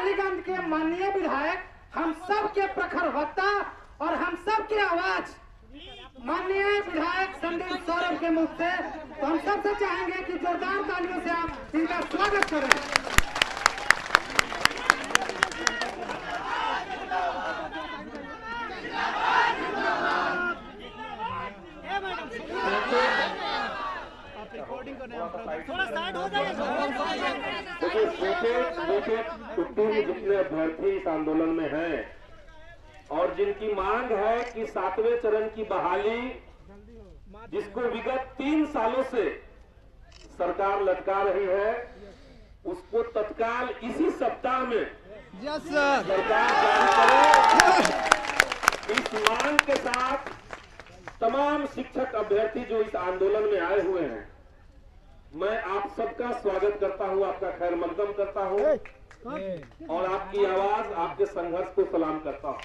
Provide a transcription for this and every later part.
डालीगंज के माननीय विधायक, हम सब के प्रखर वक्ता और हम सब की आवाज माननीय विधायक संदीप सौरभ के मुख से, तो हम सबसे चाहेंगे कि जोरदार तालियों से आप इनका स्वागत करें। थोड़ा साइड हो जाइए। जितने अभ्यर्थी इस आंदोलन में हैं और जिनकी मांग है कि 7वें चरण की बहाली, जिसको विगत 3 सालों से सरकार लटका रही है, उसको तत्काल इसी सप्ताह में सरकार जारी करे। इस मांग के साथ तमाम शिक्षक अभ्यर्थी जो इस आंदोलन में आए हुए हैं, मैं आप सबका स्वागत करता हूं, आपका खैर मकदम करता हूं और आपकी आवाज, आपके संघर्ष को सलाम करता हूं।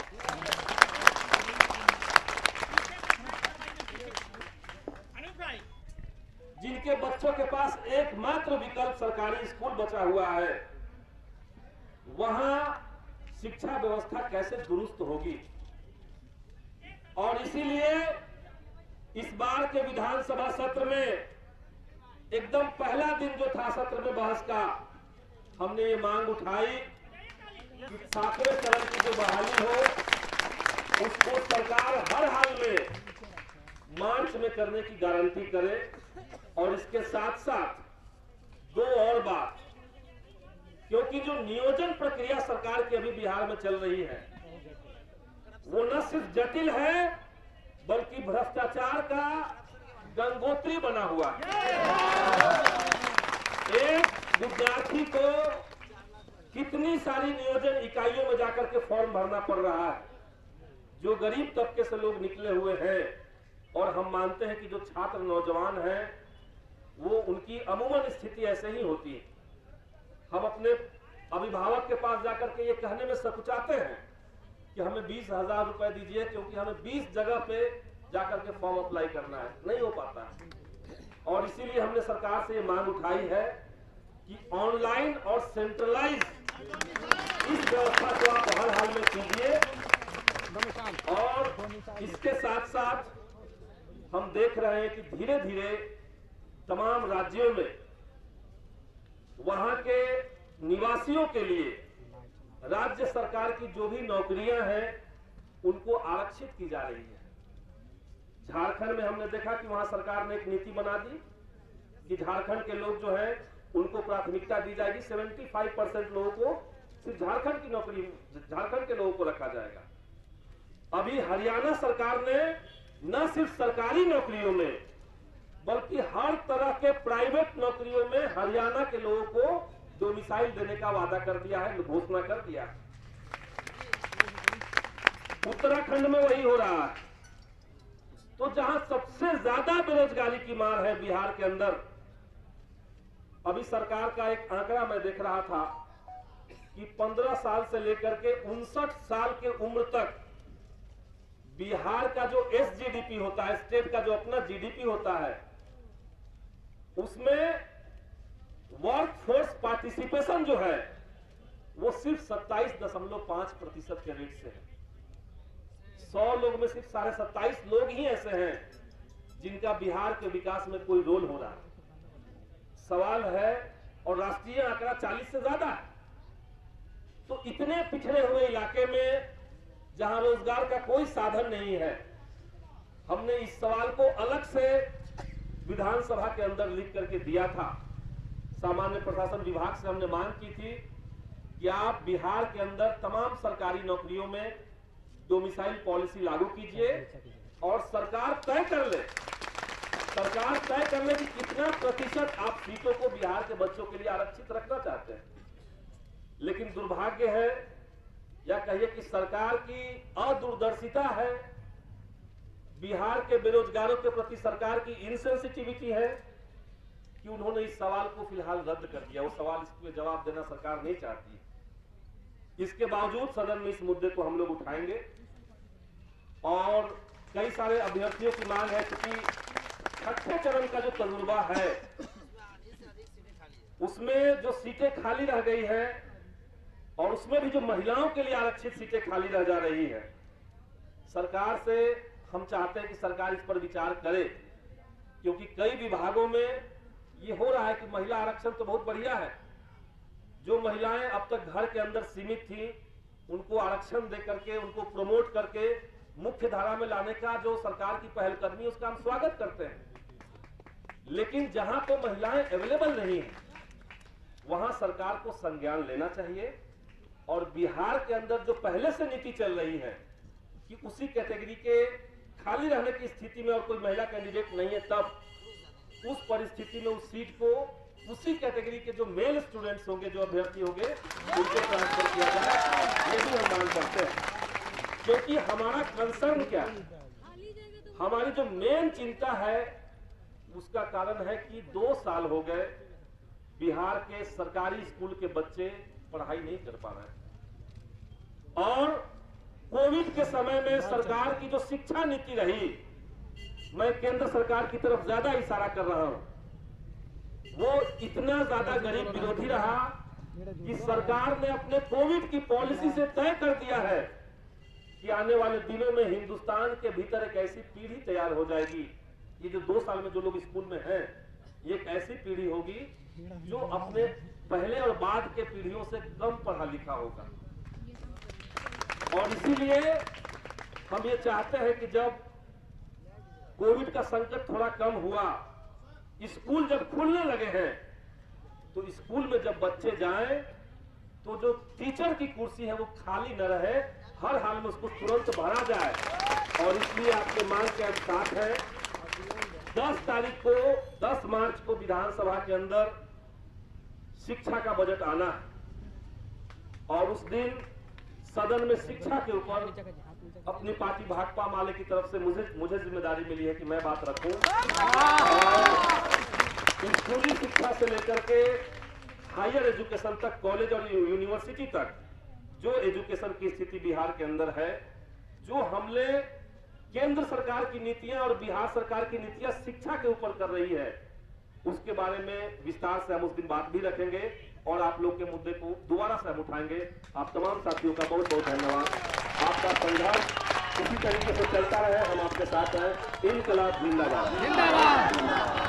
जिनके बच्चों के पास एकमात्र विकल्प सरकारी स्कूल बचा हुआ है, वहां शिक्षा व्यवस्था कैसे दुरुस्त होगी। और इसीलिए इस बार के विधानसभा सत्र में एकदम पहला दिन जो था सत्र में बहस का, हमने ये मांग उठाई कि 7वें चरण की जो बहाली हो, उसको सरकार हर हाल में मार्च में करने की गारंटी करे। और इसके साथ साथ 2 और बात, क्योंकि जो नियोजन प्रक्रिया सरकार की अभी बिहार में चल रही है, वो न सिर्फ जटिल है बल्कि भ्रष्टाचार का गंगोत्री बना हुआ है। एक विद्यार्थी को कितनी सारी नियोजन इकाइयों में जाकर के फॉर्म भरना पड़ रहा है। जो गरीब तबके से लोग निकले हुए हैं, और हम मानते हैं कि जो छात्र नौजवान हैं, वो उनकी अमूमन स्थिति ऐसे ही होती है। हम अपने अभिभावक के पास जाकर के ये कहने में सकुचाते हैं कि हमें 20,000 रुपए दीजिए, क्योंकि हमें 20 जगह पे जाकर के फॉर्म अप्लाई करना है, नहीं हो पाता है। और इसीलिए हमने सरकार से ये मांग उठाई है कि ऑनलाइन और सेंट्रलाइज इस व्यवस्था को आप हर हाल में कीजिए। और इसके साथ साथ हम देख रहे हैं कि धीरे धीरे तमाम राज्यों में वहां के निवासियों के लिए राज्य सरकार की जो भी नौकरियां हैं, उनको आरक्षित की जा रही है। झारखंड में हमने देखा कि वहां सरकार ने एक नीति बना दी कि झारखंड के लोग जो हैं उनको प्राथमिकता दी जाएगी। 75% लोगों को सिर्फ झारखंड की नौकरी, झारखंड के लोगों को रखा जाएगा। अभी हरियाणा सरकार ने न सिर्फ सरकारी नौकरियों में बल्कि हर तरह के प्राइवेट नौकरियों में हरियाणा के लोगों को डोमिसाइल देने का वादा कर दिया है, घोषणा कर दिया है। उत्तराखंड में वही हो रहा है। तो जहां सबसे ज्यादा बेरोजगारी की मार है बिहार के अंदर, अभी सरकार का एक आंकड़ा मैं देख रहा था कि 15 साल से लेकर के 59 साल के उम्र तक बिहार का जो SGDP होता है, स्टेट का जो अपना GDP होता है, उसमें वर्क फोर्स पार्टिसिपेशन जो है वो सिर्फ 27.5% के रेट से है। 100 लोग में सिर्फ 27.5 लोग ही ऐसे हैं जिनका बिहार के विकास में कोई रोल हो रहा है। सवाल है, और राष्ट्रीय आंकड़ा 40 से ज्यादा है। तो इतने पिछड़े हुए इलाके में जहां रोजगार का कोई साधन नहीं है, हमने इस सवाल को अलग से विधानसभा के अंदर लिख करके दिया था। सामान्य प्रशासन विभाग से हमने मांग की थी कि आप बिहार के अंदर तमाम सरकारी नौकरियों में डोमिसाइल पॉलिसी लागू कीजिए और सरकार तय कर ले कि कितना प्रतिशत आप सीटों को बिहार के बच्चों के लिए आरक्षित रखना चाहते हैं। लेकिन दुर्भाग्य है, या कहिए कि सरकार की अदूरदर्शिता है, बिहार के बेरोजगारों के प्रति सरकार की इनसेंसिटिविटी है कि उन्होंने इस सवाल को फिलहाल रद्द कर दिया। वो सवाल, इसमें जवाब देना सरकार नहीं चाहती है। इसके बावजूद सदन में इस मुद्दे को हम लोग उठाएंगे। और कई सारे अभ्यर्थियों की मांग है, क्योंकि 6ठे चरण का जो तजुर्बा है उसमें जो सीटें खाली रह गई है और उसमें भी जो महिलाओं के लिए आरक्षित सीटें खाली रह जा रही है, सरकार से हम चाहते हैं कि सरकार इस पर विचार करे, क्योंकि कई विभागों में ये हो रहा है कि महिला आरक्षण तो बहुत बढ़िया है, जो महिलाएं अब तक घर के अंदर सीमित थी उनको आरक्षण दे करके, उनको प्रमोट करके मुख्य धारा में लाने का जो सरकार की पहलकदमी उसका हम स्वागत करते हैं। लेकिन जहां पे महिलाएं अवेलेबल नहीं है वहां सरकार को संज्ञान लेना चाहिए, और बिहार के अंदर जो पहले से नीति चल रही है कि उसी कैटेगरी के खाली रहने की स्थिति में और कोई महिला कैंडिडेट नहीं है, तब उस परिस्थिति में उस सीट को उसी कैटेगरी के जो मेल स्टूडेंट्स होंगे, जो अभ्यर्थी होंगे, उनको ट्रांसफर किया जाए, ये भी हम मांग करते हैं। क्योंकि हमारा कंसर्न क्या है, हमारी जो मेन चिंता है उसका कारण है कि 2 साल हो गए बिहार के सरकारी स्कूल के बच्चे पढ़ाई नहीं कर पा रहे हैं, और कोविड के समय में सरकार की जो शिक्षा नीति रही, मैं केंद्र सरकार की तरफ ज्यादा इशारा कर रहा हूं, वो इतना ज्यादा गरीब विरोधी रहा कि सरकार ने अपने कोविड की पॉलिसी से तय कर दिया है कि आने वाले दिनों में हिंदुस्तान के भीतर एक ऐसी पीढ़ी तैयार हो जाएगी, ये जो 2 साल में जो लोग स्कूल में हैं, ये एक ऐसी पीढ़ी होगी जो अपने पहले और बाद के पीढ़ियों से कम पढ़ा लिखा होगा। और इसीलिए हम ये चाहते हैं कि जब कोविड का संकट थोड़ा कम हुआ, स्कूल जब खुलने लगे हैं, तो स्कूल में जब बच्चे जाएं तो जो टीचर की कुर्सी है वो खाली न रहे, हर हाल में उसको तुरंत भरा जाए। और इसलिए आपके मांग के अनुसार है 10 तारीख को, 10 मार्च को विधानसभा के अंदर शिक्षा का बजट आना है, और उस दिन सदन में शिक्षा के ऊपर अपनी पार्टी भाकपा माले की तरफ से मुझे जिम्मेदारी मिली है कि मैं बात रखूं। स्कूली शिक्षा से लेकर के हायर एजुकेशन तक, कॉलेज और यूनिवर्सिटी तक जो एजुकेशन की स्थिति बिहार के अंदर है, जो हमले केंद्र सरकार की नीतियां और बिहार सरकार की नीतियां शिक्षा के ऊपर कर रही है, उसके बारे में विस्तार से हम उस दिन बात भी रखेंगे और आप लोग के मुद्दे को दोबारा से हम उठाएंगे। आप तमाम साथियों का बहुत बहुत धन्यवाद। आपका संघर्ष इसी तरीके से चलता रहे, हम आपके साथ हैं। इनकलाब जिंदाबाद।